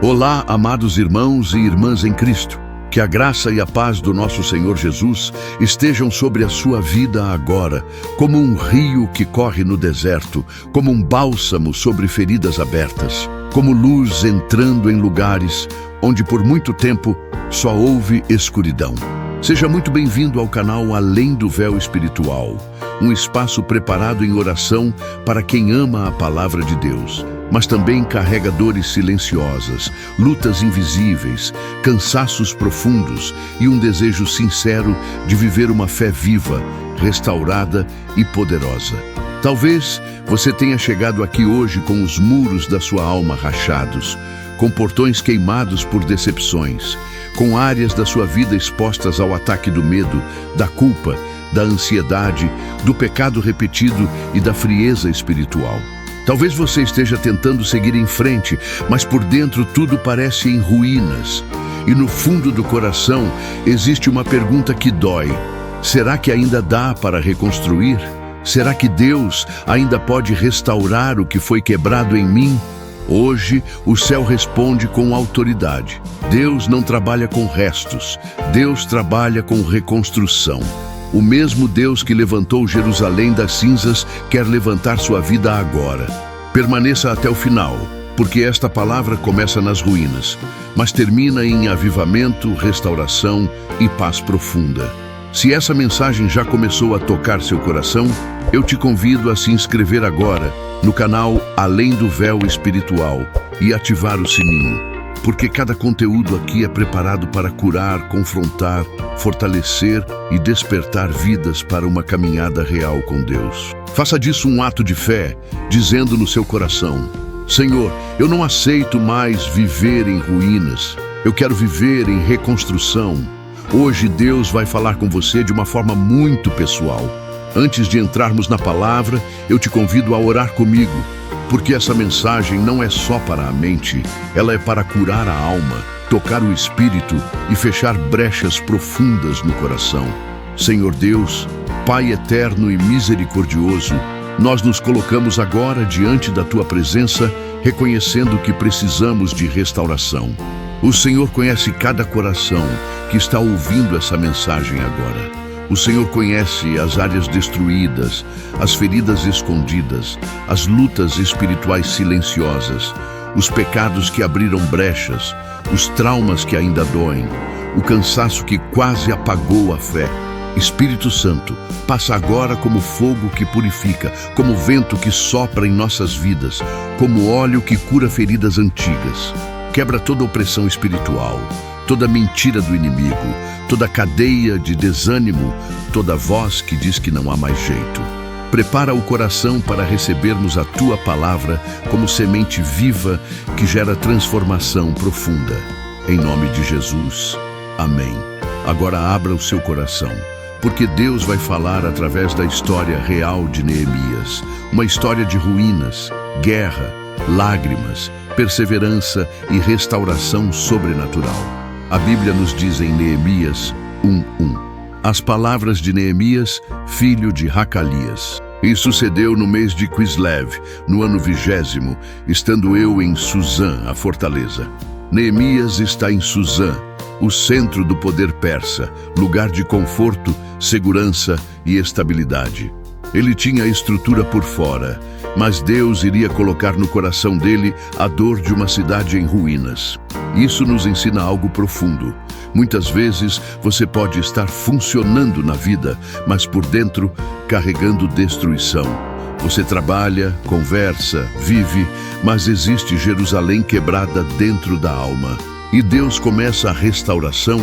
Olá, amados irmãos e irmãs em Cristo. Que a graça e a paz do nosso Senhor Jesus estejam sobre a sua vida agora, como um rio que corre no deserto, como um bálsamo sobre feridas abertas, como luz entrando em lugares onde por muito tempo só houve escuridão. Seja muito bem-vindo ao canal Além do Véu Espiritual, um espaço preparado em oração para quem ama a palavra de Deus, mas também carrega dores silenciosas, lutas invisíveis, cansaços profundos e um desejo sincero de viver uma fé viva, restaurada e poderosa. Talvez você tenha chegado aqui hoje com os muros da sua alma rachados, com portões queimados por decepções, com áreas da sua vida expostas ao ataque do medo, da culpa, da ansiedade, do pecado repetido e da frieza espiritual. Talvez você esteja tentando seguir em frente, mas por dentro tudo parece em ruínas. E no fundo do coração existe uma pergunta que dói. Será que ainda dá para reconstruir? Será que Deus ainda pode restaurar o que foi quebrado em mim? Hoje, o céu responde com autoridade. Deus não trabalha com restos, Deus trabalha com reconstrução. O mesmo Deus que levantou Jerusalém das cinzas quer levantar sua vida agora. Permaneça até o final, porque esta palavra começa nas ruínas, mas termina em avivamento, restauração e paz profunda. Se essa mensagem já começou a tocar seu coração, eu te convido a se inscrever agora no canal Além do Véu Espiritual e ativar o sininho, porque cada conteúdo aqui é preparado para curar, confrontar, fortalecer e despertar vidas para uma caminhada real com Deus. Faça disso um ato de fé, dizendo no seu coração: Senhor, eu não aceito mais viver em ruínas, eu quero viver em reconstrução. Hoje Deus vai falar com você de uma forma muito pessoal. Antes de entrarmos na palavra, eu te convido a orar comigo, porque essa mensagem não é só para a mente, ela é para curar a alma, tocar o espírito e fechar brechas profundas no coração. Senhor Deus, Pai eterno e misericordioso, nós nos colocamos agora diante da Tua presença, reconhecendo que precisamos de restauração. O Senhor conhece cada coração que está ouvindo essa mensagem agora. O Senhor conhece as áreas destruídas, as feridas escondidas, as lutas espirituais silenciosas, os pecados que abriram brechas, os traumas que ainda doem, o cansaço que quase apagou a fé. Espírito Santo, passa agora como fogo que purifica, como vento que sopra em nossas vidas, como óleo que cura feridas antigas. Quebra toda opressão espiritual, toda mentira do inimigo, toda cadeia de desânimo, toda voz que diz que não há mais jeito. Prepara o coração para recebermos a Tua palavra como semente viva que gera transformação profunda. Em nome de Jesus. Amém. Agora abra o seu coração, porque Deus vai falar através da história real de Neemias, uma história de ruínas, guerra, lágrimas, perseverança e restauração sobrenatural. A Bíblia nos diz em Neemias 1:1. As palavras de Neemias, filho de Hacalias. E sucedeu no mês de Quislev, no ano 20º, estando eu em Suzã, a fortaleza. Neemias está em Suzã, o centro do poder persa, lugar de conforto, segurança e estabilidade. Ele tinha a estrutura por fora, mas Deus iria colocar no coração dele a dor de uma cidade em ruínas. Isso nos ensina algo profundo. Muitas vezes você pode estar funcionando na vida, mas por dentro carregando destruição. Você trabalha, conversa, vive, mas existe Jerusalém quebrada dentro da alma. E Deus começa a restauração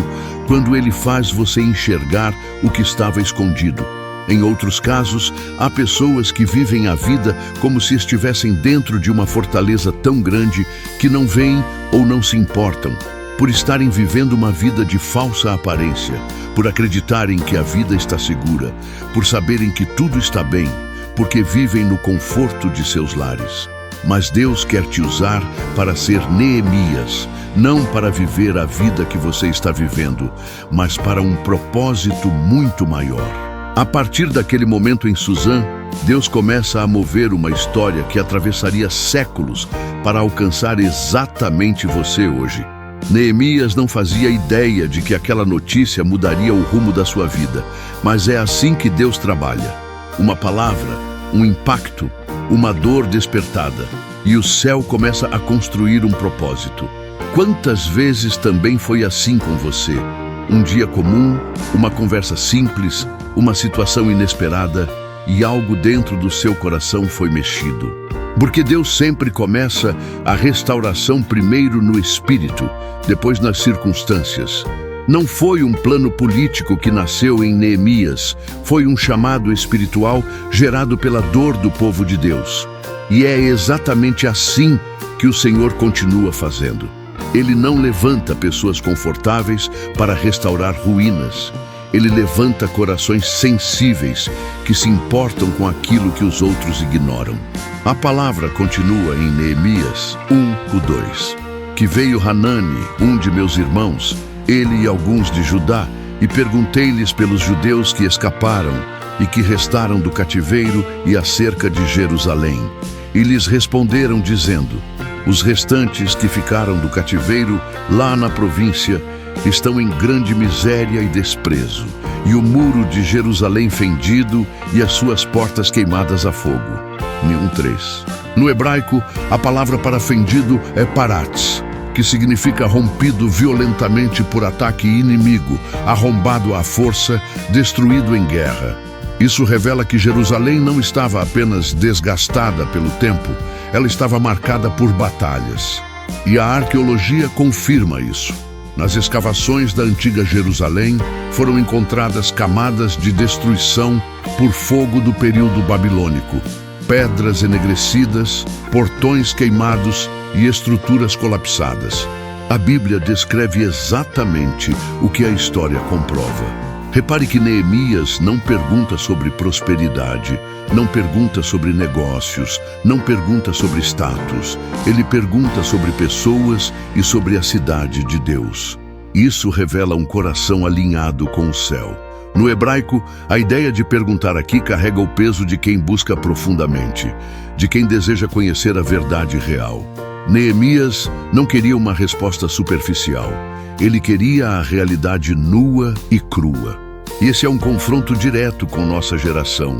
quando Ele faz você enxergar o que estava escondido. Em outros casos, há pessoas que vivem a vida como se estivessem dentro de uma fortaleza tão grande que não veem ou não se importam, por estarem vivendo uma vida de falsa aparência, por acreditarem que a vida está segura, por saberem que tudo está bem, porque vivem no conforto de seus lares. Mas Deus quer te usar para ser Neemias, não para viver a vida que você está vivendo, mas para um propósito muito maior. A partir daquele momento em Suzã, Deus começa a mover uma história que atravessaria séculos para alcançar exatamente você hoje. Neemias não fazia ideia de que aquela notícia mudaria o rumo da sua vida, mas é assim que Deus trabalha. Uma palavra, um impacto, uma dor despertada, e o céu começa a construir um propósito. Quantas vezes também foi assim com você? Um dia comum, uma conversa simples, uma situação inesperada, e algo dentro do seu coração foi mexido. Porque Deus sempre começa a restauração primeiro no espírito, depois nas circunstâncias. Não foi um plano político que nasceu em Neemias, foi um chamado espiritual gerado pela dor do povo de Deus. E é exatamente assim que o Senhor continua fazendo. Ele não levanta pessoas confortáveis para restaurar ruínas. Ele levanta corações sensíveis que se importam com aquilo que os outros ignoram. A palavra continua em Neemias 1:2. Que veio Hanani, um de meus irmãos, ele e alguns de Judá, e perguntei-lhes pelos judeus que escaparam e que restaram do cativeiro e acerca de Jerusalém. E lhes responderam dizendo: os restantes que ficaram do cativeiro lá na província estão em grande miséria e desprezo, e o muro de Jerusalém fendido e as suas portas queimadas a fogo. 1:3. No hebraico, a palavra para fendido é paratz, que significa rompido violentamente por ataque inimigo, arrombado à força, destruído em guerra. Isso revela que Jerusalém não estava apenas desgastada pelo tempo, ela estava marcada por batalhas. E a arqueologia confirma isso. Nas escavações da antiga Jerusalém, foram encontradas camadas de destruição por fogo do período babilônico, pedras enegrecidas, portões queimados e estruturas colapsadas. A Bíblia descreve exatamente o que a história comprova. Repare que Neemias não pergunta sobre prosperidade, não pergunta sobre negócios, não pergunta sobre status. Ele pergunta sobre pessoas e sobre a cidade de Deus. Isso revela um coração alinhado com o céu. No hebraico, a ideia de perguntar aqui carrega o peso de quem busca profundamente, de quem deseja conhecer a verdade real. Neemias não queria uma resposta superficial. Ele queria a realidade nua e crua. E esse é um confronto direto com nossa geração,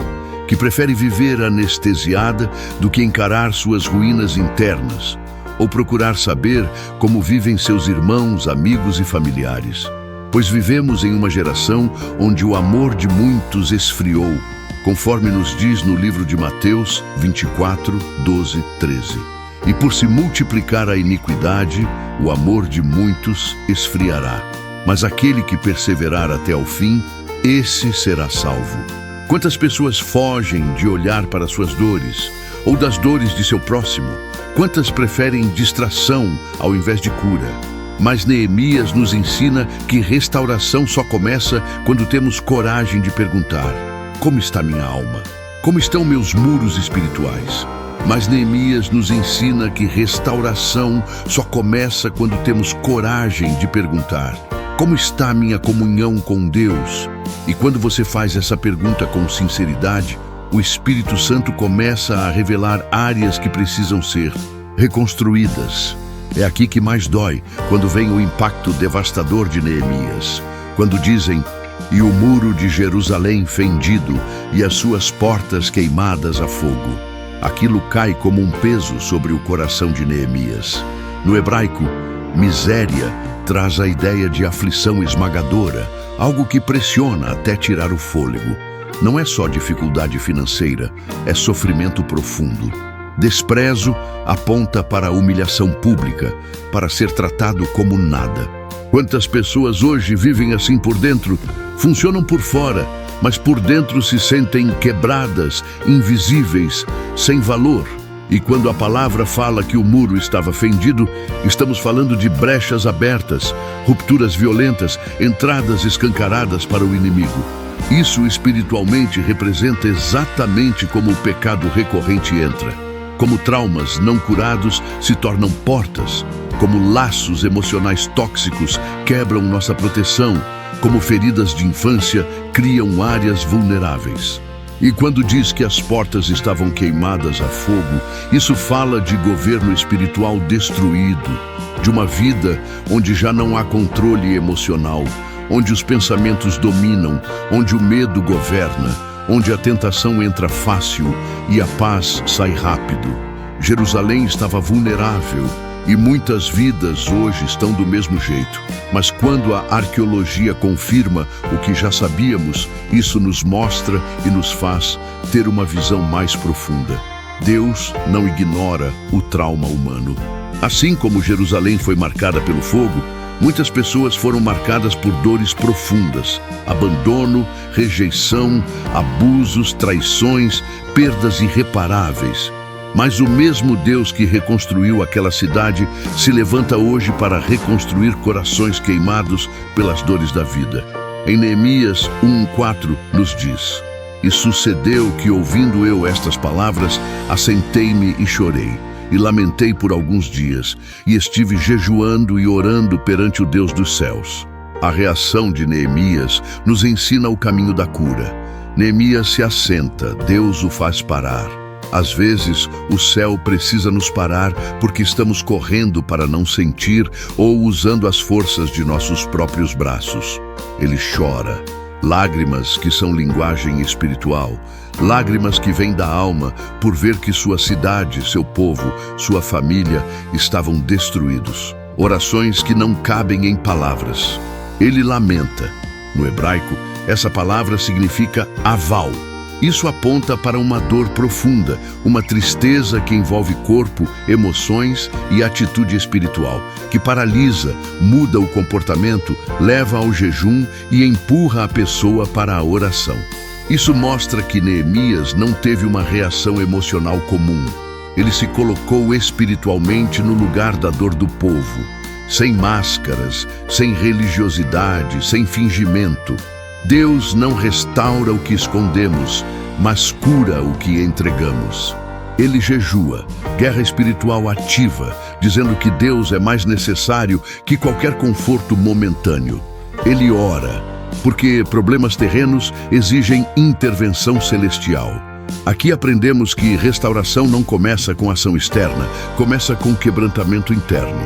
que prefere viver anestesiada do que encarar suas ruínas internas, ou procurar saber como vivem seus irmãos, amigos e familiares. Pois vivemos em uma geração onde o amor de muitos esfriou, conforme nos diz no livro de Mateus 24, 12, 13. E por se multiplicar a iniquidade, o amor de muitos esfriará. Mas aquele que perseverar até ao fim, esse será salvo. Quantas pessoas fogem de olhar para suas dores, ou das dores de seu próximo? Quantas preferem distração ao invés de cura? Mas Neemias nos ensina que restauração só começa quando temos coragem de perguntar: como está minha alma? Como estão meus muros espirituais? Mas Neemias nos ensina que restauração só começa quando temos coragem de perguntar: como está a minha comunhão com Deus? E quando você faz essa pergunta com sinceridade, o Espírito Santo começa a revelar áreas que precisam ser reconstruídas. É aqui que mais dói, quando vem o impacto devastador de Neemias. Quando dizem: e o muro de Jerusalém fendido e as suas portas queimadas a fogo. Aquilo cai como um peso sobre o coração de Neemias. No hebraico, miséria traz a ideia de aflição esmagadora, algo que pressiona até tirar o fôlego. Não é só dificuldade financeira, é sofrimento profundo. Desprezo aponta para a humilhação pública, para ser tratado como nada. Quantas pessoas hoje vivem assim por dentro, funcionam por fora, mas por dentro se sentem quebradas, invisíveis, sem valor. E quando a palavra fala que o muro estava fendido, estamos falando de brechas abertas, rupturas violentas, entradas escancaradas para o inimigo. Isso espiritualmente representa exatamente como o pecado recorrente entra. Como traumas não curados se tornam portas, como laços emocionais tóxicos quebram nossa proteção, como feridas de infância criam áreas vulneráveis. E quando diz que as portas estavam queimadas a fogo, isso fala de governo espiritual destruído, de uma vida onde já não há controle emocional, onde os pensamentos dominam, onde o medo governa, onde a tentação entra fácil e a paz sai rápido. Jerusalém estava vulnerável e muitas vidas hoje estão do mesmo jeito. Mas quando a arqueologia confirma o que já sabíamos, isso nos mostra e nos faz ter uma visão mais profunda. Deus não ignora o trauma humano. Assim como Jerusalém foi marcada pelo fogo, muitas pessoas foram marcadas por dores profundas, abandono, rejeição, abusos, traições, perdas irreparáveis. Mas o mesmo Deus que reconstruiu aquela cidade se levanta hoje para reconstruir corações queimados pelas dores da vida. Em Neemias 1:4 nos diz: "E sucedeu que, ouvindo eu estas palavras, assentei-me e chorei, e lamentei por alguns dias, e estive jejuando e orando perante o Deus dos céus." A reação de Neemias nos ensina o caminho da cura. Neemias se assenta, Deus o faz parar. Às vezes, o céu precisa nos parar porque estamos correndo para não sentir ou usando as forças de nossos próprios braços. Ele chora, lágrimas que são linguagem espiritual, lágrimas que vêm da alma por ver que sua cidade, seu povo, sua família estavam destruídos. Orações que não cabem em palavras. Ele lamenta. No hebraico, essa palavra significa aval. Isso aponta para uma dor profunda, uma tristeza que envolve corpo, emoções e atitude espiritual, que paralisa, muda o comportamento, leva ao jejum e empurra a pessoa para a oração. Isso mostra que Neemias não teve uma reação emocional comum. Ele se colocou espiritualmente no lugar da dor do povo, sem máscaras, sem religiosidade, sem fingimento. Deus não restaura o que escondemos, mas cura o que entregamos. Ele jejua, guerra espiritual ativa, dizendo que Deus é mais necessário que qualquer conforto momentâneo. Ele ora, porque problemas terrenos exigem intervenção celestial. Aqui aprendemos que restauração não começa com ação externa, começa com quebrantamento interno.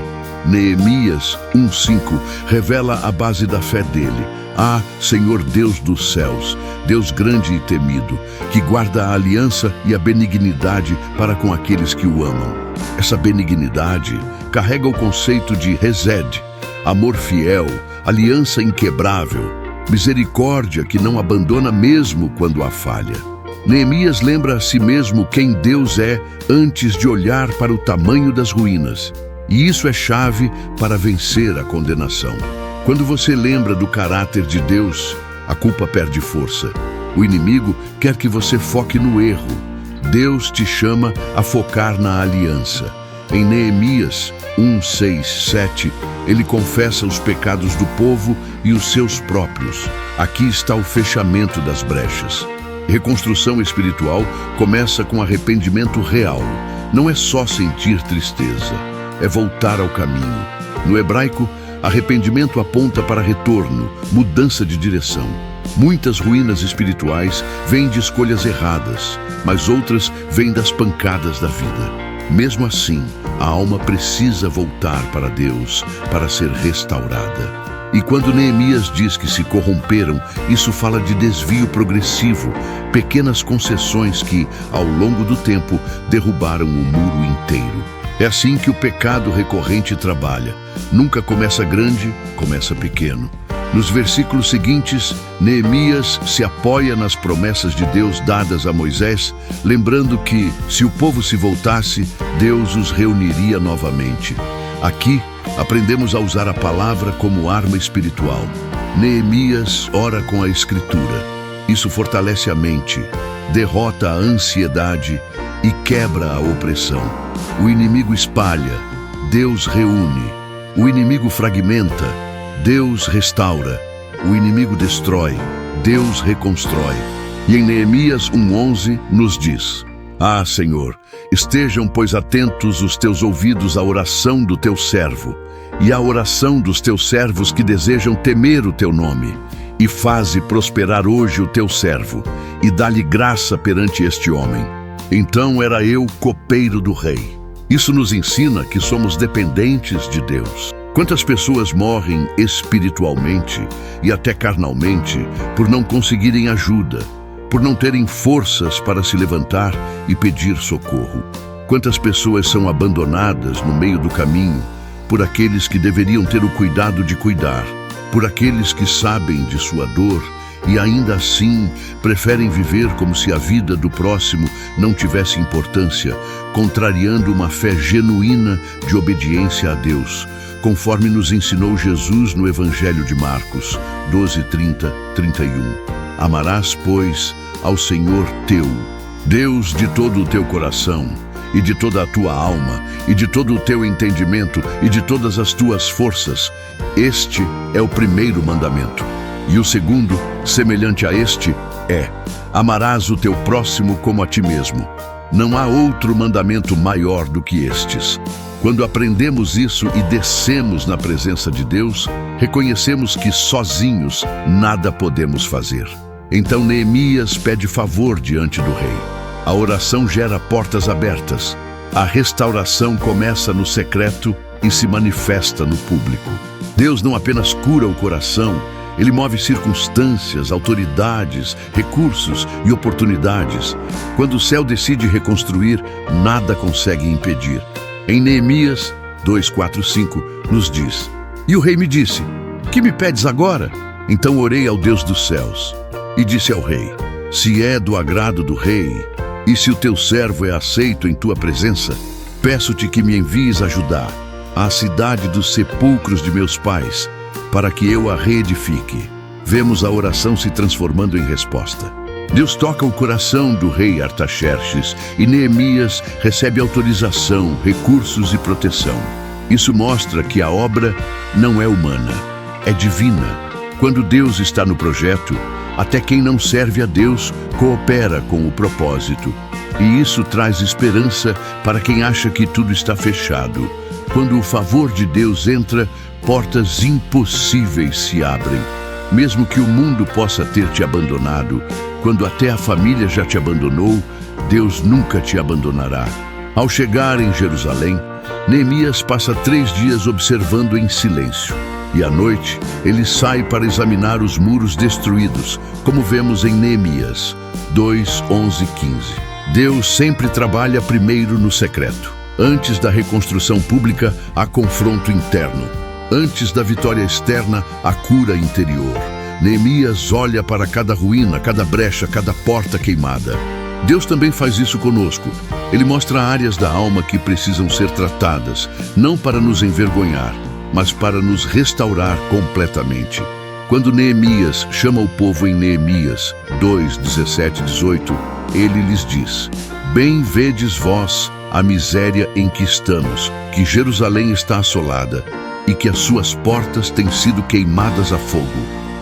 Neemias 1:5 revela a base da fé dele. Ah, Senhor Deus dos céus, Deus grande e temido, que guarda a aliança e a benignidade para com aqueles que o amam. Essa benignidade carrega o conceito de hesed, amor fiel, aliança inquebrável, misericórdia que não abandona mesmo quando há falha. Neemias lembra a si mesmo quem Deus é antes de olhar para o tamanho das ruínas. E isso é chave para vencer a condenação. Quando você lembra do caráter de Deus, a culpa perde força. O inimigo quer que você foque no erro. Deus te chama a focar na aliança. Em Neemias 1:6-7, ele confessa os pecados do povo e os seus próprios. Aqui está o fechamento das brechas. Reconstrução espiritual começa com arrependimento real. Não é só sentir tristeza, é voltar ao caminho. No hebraico, arrependimento aponta para retorno, mudança de direção. Muitas ruínas espirituais vêm de escolhas erradas, mas outras vêm das pancadas da vida. Mesmo assim, a alma precisa voltar para Deus para ser restaurada. E quando Neemias diz que se corromperam, isso fala de desvio progressivo, pequenas concessões que, ao longo do tempo, derrubaram o muro inteiro. É assim que o pecado recorrente trabalha. Nunca começa grande, começa pequeno. Nos versículos seguintes, Neemias se apoia nas promessas de Deus dadas a Moisés, lembrando que, se o povo se voltasse, Deus os reuniria novamente. Aqui, aprendemos a usar a palavra como arma espiritual. Neemias ora com a Escritura. Isso fortalece a mente, derrota a ansiedade e quebra a opressão. O inimigo espalha, Deus reúne. O inimigo fragmenta, Deus restaura. O inimigo destrói, Deus reconstrói. E em Neemias 1:11 nos diz: Ah, Senhor, estejam, pois, atentos os teus ouvidos à oração do teu servo e à oração dos teus servos que desejam temer o teu nome, e faze prosperar hoje o teu servo, e dá-lhe graça perante este homem. Então era eu copeiro do rei. Isso nos ensina que somos dependentes de Deus. Quantas pessoas morrem espiritualmente e até carnalmente por não conseguirem ajuda, por não terem forças para se levantar e pedir socorro? Quantas pessoas são abandonadas no meio do caminho por aqueles que deveriam ter o cuidado de cuidar, por aqueles que sabem de sua dor e ainda assim preferem viver como se a vida do próximo não tivesse importância, contrariando uma fé genuína de obediência a Deus, conforme nos ensinou Jesus no Evangelho de Marcos 12:30-31. Amarás, pois, ao Senhor teu Deus de todo o teu coração, e de toda a tua alma, e de todo o teu entendimento, e de todas as tuas forças. Este é o primeiro mandamento. E o segundo, semelhante a este, é: amarás o teu próximo como a ti mesmo. Não há outro mandamento maior do que estes. Quando aprendemos isso e descemos na presença de Deus, reconhecemos que sozinhos nada podemos fazer. Então Neemias pede favor diante do rei. A oração gera portas abertas. A restauração começa no secreto e se manifesta no público. Deus não apenas cura o coração, Ele move circunstâncias, autoridades, recursos e oportunidades. Quando o céu decide reconstruir, nada consegue impedir. Em Neemias 2:4-5 nos diz: E o rei me disse: Que me pedes agora? Então orei ao Deus dos céus e disse ao rei: Se é do agrado do rei, e se o teu servo é aceito em tua presença, peço-te que me envies a Judá, à cidade dos sepulcros de meus pais, para que eu a reedifique. Vemos a oração se transformando em resposta. Deus toca o coração do rei Artaxerxes e Neemias recebe autorização, recursos e proteção. Isso mostra que a obra não é humana, é divina. Quando Deus está no projeto, até quem não serve a Deus coopera com o propósito. E isso traz esperança para quem acha que tudo está fechado. Quando o favor de Deus entra, portas impossíveis se abrem. Mesmo que o mundo possa ter te abandonado, quando até a família já te abandonou, Deus nunca te abandonará. Ao chegar em Jerusalém, Neemias passa 3 dias observando em silêncio. E à noite, ele sai para examinar os muros destruídos, como vemos em Neemias 2:11-15. Deus sempre trabalha primeiro no secreto. Antes da reconstrução pública, há confronto interno. Antes da vitória externa, há cura interior. Neemias olha para cada ruína, cada brecha, cada porta queimada. Deus também faz isso conosco. Ele mostra áreas da alma que precisam ser tratadas, não para nos envergonhar, mas para nos restaurar completamente. Quando Neemias chama o povo em Neemias 2:17-18, ele lhes diz: Bem vedes vós a miséria em que estamos, que Jerusalém está assolada e que as suas portas têm sido queimadas a fogo.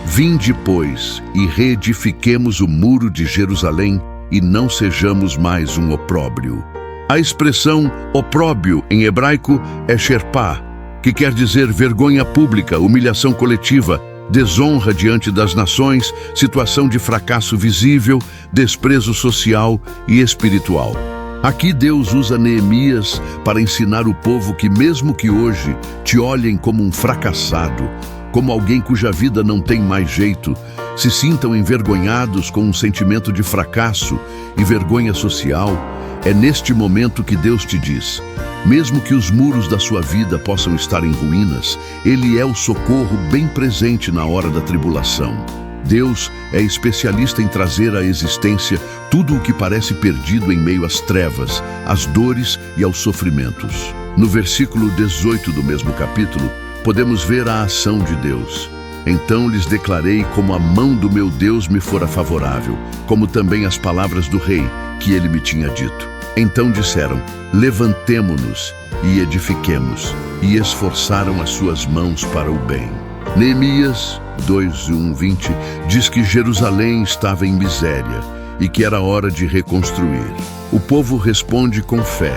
Vinde, pois, e reedifiquemos o muro de Jerusalém e não sejamos mais um opróbrio. A expressão opróbrio em hebraico é sherpá, que quer dizer vergonha pública, humilhação coletiva, desonra diante das nações, situação de fracasso visível, desprezo social e espiritual. Aqui Deus usa Neemias para ensinar o povo que mesmo que hoje te olhem como um fracassado, como alguém cuja vida não tem mais jeito, se sintam envergonhados com um sentimento de fracasso e vergonha social, é neste momento que Deus te diz: mesmo que os muros da sua vida possam estar em ruínas, Ele é o socorro bem presente na hora da tribulação. Deus é especialista em trazer à existência tudo o que parece perdido em meio às trevas, às dores e aos sofrimentos. No versículo 18 do mesmo capítulo, podemos ver a ação de Deus. Então lhes declarei como a mão do meu Deus me fora favorável, como também as palavras do rei, que ele me tinha dito. Então disseram: levantemo-nos e edifiquemos, e esforçaram as suas mãos para o bem. Neemias 2:1-20 diz que Jerusalém estava em miséria e que era hora de reconstruir. O povo responde com fé: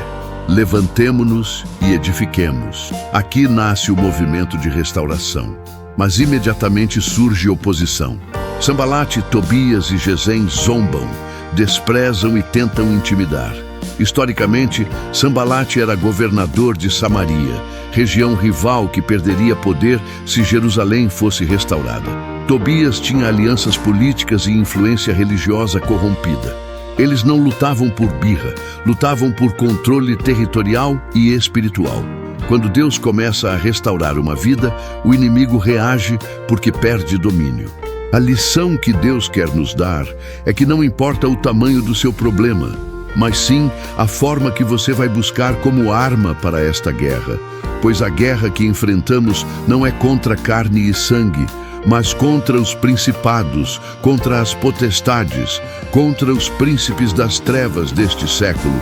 levantemo-nos e edifiquemos. Aqui nasce o movimento de restauração. mas imediatamente surge oposição. Sambalate, Tobias e Gesem zombam, desprezam e tentam intimidar. Historicamente, Sambalate era governador de Samaria, região rival que perderia poder se Jerusalém fosse restaurada. Tobias tinha alianças políticas e influência religiosa corrompida. Eles não lutavam por birra, lutavam por controle territorial e espiritual. Quando Deus começa a restaurar uma vida, o inimigo reage porque perde domínio. A lição que Deus quer nos dar é que não importa o tamanho do seu problema, mas sim a forma que você vai buscar como arma para esta guerra. Pois a guerra que enfrentamos não é contra carne e sangue, mas contra os principados, contra as potestades, contra os príncipes das trevas deste século,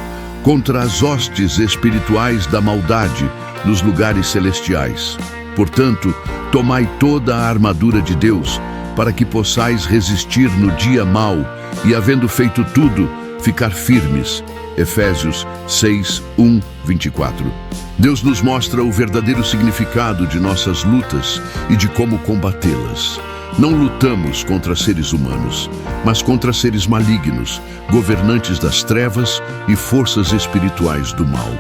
contra as hostes espirituais da maldade nos lugares celestiais. Portanto, tomai toda a armadura de Deus, para que possais resistir no dia mau e, havendo feito tudo, ficar firmes. Efésios 6, 1, 24. Deus nos mostra o verdadeiro significado de nossas lutas e de como combatê-las. Não lutamos contra seres humanos, mas contra seres malignos, governantes das trevas e forças espirituais do mal.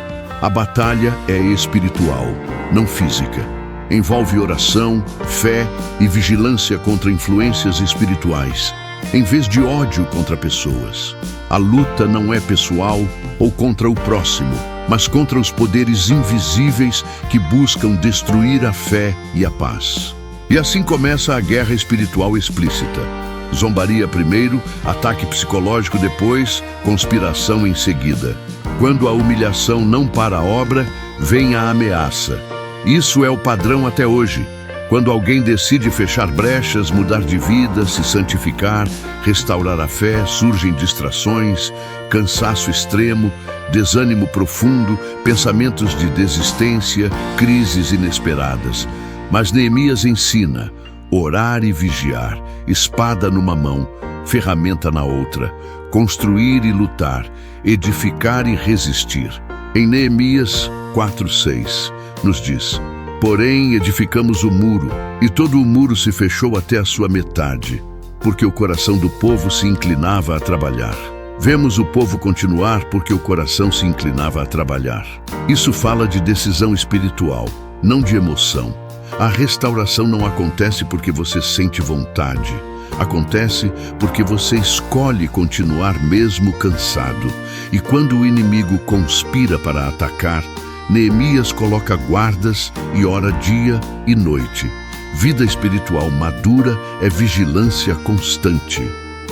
A batalha é espiritual, não física. Envolve oração, fé e vigilância contra influências espirituais, em vez de ódio contra pessoas. A luta não é pessoal ou contra o próximo, mas contra os poderes invisíveis que buscam destruir a fé e a paz. E assim começa a guerra espiritual explícita. Zombaria primeiro, ataque psicológico depois, conspiração em seguida. Quando a humilhação não para a obra, vem a ameaça. Isso é o padrão até hoje. Quando alguém decide fechar brechas, mudar de vida, se santificar, restaurar a fé, surgem distrações, cansaço extremo, desânimo profundo, pensamentos de desistência, crises inesperadas. Mas Neemias ensina: orar e vigiar, espada numa mão, ferramenta na outra, construir e lutar, edificar e resistir. Em Neemias 4:6 nos diz: porém edificamos o muro, e todo o muro se fechou até a sua metade, porque o coração do povo se inclinava a trabalhar. Vemos o povo continuar porque o coração se inclinava a trabalhar. Isso fala de decisão espiritual, não de emoção. A restauração não acontece porque você sente vontade. Acontece porque você escolhe continuar mesmo cansado. E quando o inimigo conspira para atacar, Neemias coloca guardas e ora dia e noite. Vida espiritual madura é vigilância constante.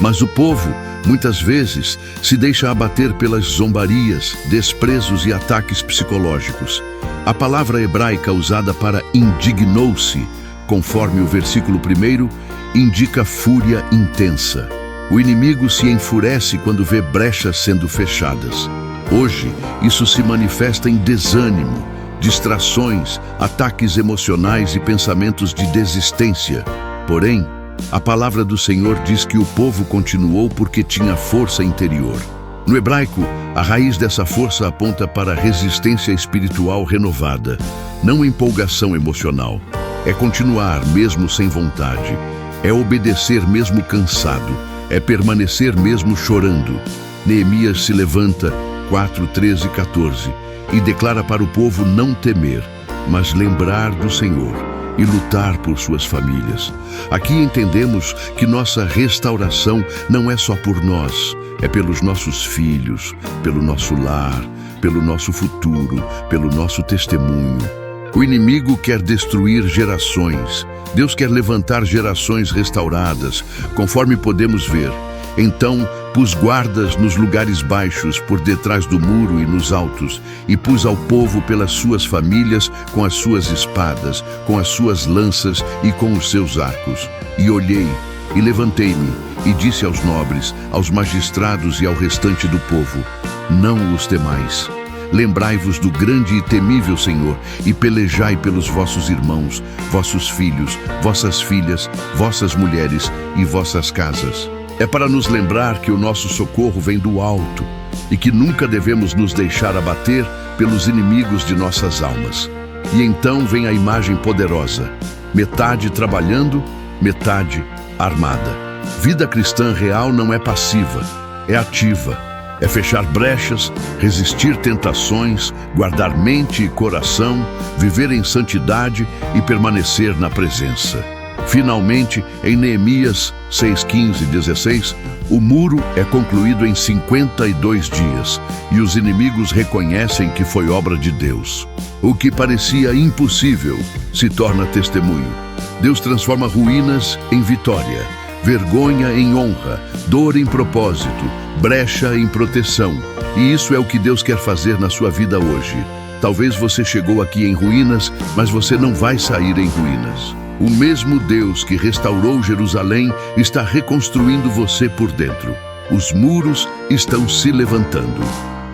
Mas o povo, muitas vezes, se deixa abater pelas zombarias, desprezos e ataques psicológicos. A palavra hebraica usada para indignou-se, conforme o versículo 1, indica fúria intensa. O inimigo se enfurece quando vê brechas sendo fechadas. Hoje, isso se manifesta em desânimo, distrações, ataques emocionais e pensamentos de desistência. Porém, a palavra do Senhor diz que o povo continuou porque tinha força interior. No hebraico, a raiz dessa força aponta para resistência espiritual renovada, não empolgação emocional. É continuar mesmo sem vontade, é obedecer mesmo cansado, é permanecer mesmo chorando. Neemias se levanta 4, 13 e 14 e declara para o povo não temer, mas lembrar do Senhor e lutar por suas famílias. Aqui entendemos que nossa restauração não é só por nós, é pelos nossos filhos, pelo nosso lar, pelo nosso futuro, pelo nosso testemunho. O inimigo quer destruir gerações. Deus quer levantar gerações restauradas, conforme podemos ver. Então, pus guardas nos lugares baixos, por detrás do muro e nos altos, e pus ao povo pelas suas famílias, com as suas espadas, com as suas lanças e com os seus arcos. E olhei, e levantei-me, e disse aos nobres, aos magistrados e ao restante do povo: não os temais. Lembrai-vos do grande e temível Senhor, e pelejai pelos vossos irmãos, vossos filhos, vossas filhas, vossas mulheres e vossas casas. É para nos lembrar que o nosso socorro vem do alto e que nunca devemos nos deixar abater pelos inimigos de nossas almas. E então vem a imagem poderosa. metade trabalhando, metade armada. Vida cristã real não é passiva, é ativa. É fechar brechas, resistir tentações, guardar mente e coração, viver em santidade e permanecer na presença. Finalmente, em Neemias 6:15-16, o muro é concluído em 52 dias e os inimigos reconhecem que foi obra de Deus. O que parecia impossível se torna testemunho. Deus transforma ruínas em vitória, vergonha em honra, dor em propósito, brecha em proteção. E isso é o que Deus quer fazer na sua vida hoje. Talvez você chegou aqui em ruínas, mas você não vai sair em ruínas. O mesmo Deus que restaurou Jerusalém está reconstruindo você por dentro. Os muros estão se levantando.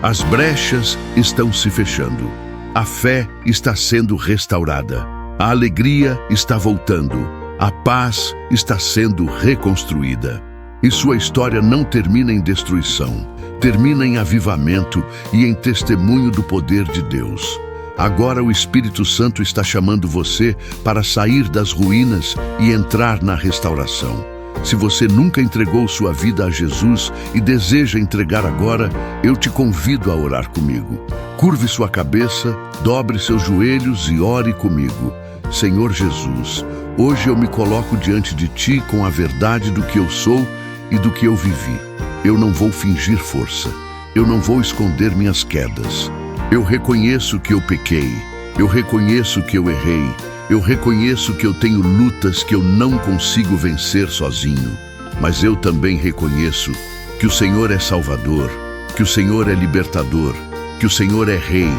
As brechas estão se fechando. A fé está sendo restaurada. A alegria está voltando. A paz está sendo reconstruída. E sua história não termina em destruição. Termina em avivamento e em testemunho do poder de Deus. Agora o Espírito Santo está chamando você para sair das ruínas e entrar na restauração. Se você nunca entregou sua vida a Jesus e deseja entregar agora, eu te convido a orar comigo. Curve sua cabeça, dobre seus joelhos e ore comigo. Senhor Jesus, hoje eu me coloco diante de Ti com a verdade do que eu sou e do que eu vivi. Eu não vou fingir força. Eu não vou esconder minhas quedas. Eu reconheço que eu pequei. Eu reconheço que eu errei. Eu reconheço que eu tenho lutas que eu não consigo vencer sozinho. Mas eu também reconheço que o Senhor é Salvador, que o Senhor é libertador, que o Senhor é Rei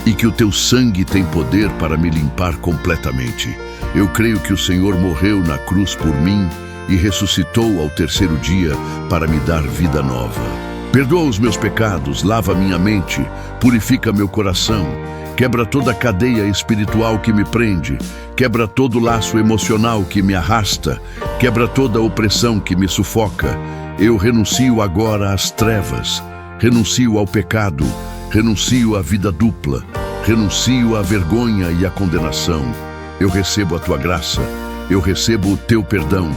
e que o Teu sangue tem poder para me limpar completamente. Eu creio que o Senhor morreu na cruz por mim e ressuscitou ao terceiro dia para me dar vida nova. Perdoa os meus pecados, lava minha mente, purifica meu coração, quebra toda a cadeia espiritual que me prende, quebra todo o laço emocional que me arrasta, quebra toda a opressão que me sufoca. Eu renuncio agora às trevas, renuncio ao pecado, renuncio à vida dupla, renuncio à vergonha e à condenação. Eu recebo a Tua graça, eu recebo o Teu perdão,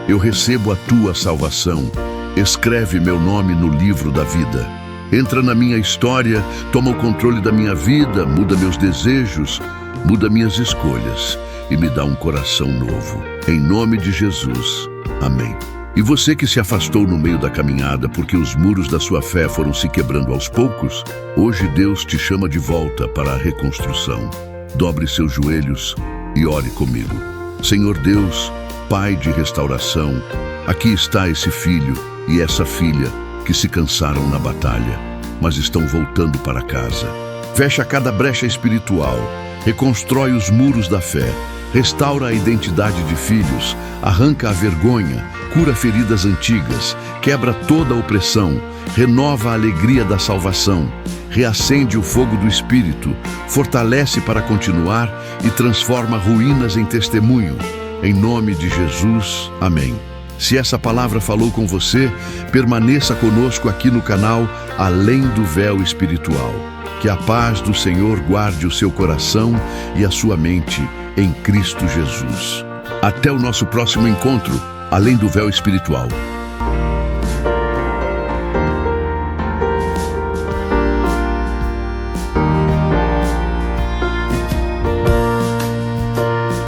eu recebo a Tua salvação. Escreve meu nome no livro da vida. Entra na minha história, toma o controle da minha vida, muda meus desejos, muda minhas escolhas e me dá um coração novo. Em nome de Jesus. Amém. E você que se afastou no meio da caminhada porque os muros da sua fé foram se quebrando aos poucos, hoje Deus te chama de volta para a reconstrução. Dobre seus joelhos e ore comigo. Senhor Deus, Pai de restauração, aqui está esse filho e essa filha que se cansaram na batalha, mas estão voltando para casa. Fecha cada brecha espiritual, reconstrói os muros da fé, restaura a identidade de filhos, arranca a vergonha, cura feridas antigas, quebra toda a opressão, renova a alegria da salvação, reacende o fogo do Espírito, fortalece para continuar e transforma ruínas em testemunho. Em nome de Jesus, amém. Se essa palavra falou com você, permaneça conosco aqui no canal Além do Véu Espiritual. Que a paz do Senhor guarde o seu coração e a sua mente em Cristo Jesus. Até o nosso próximo encontro, Além do Véu Espiritual.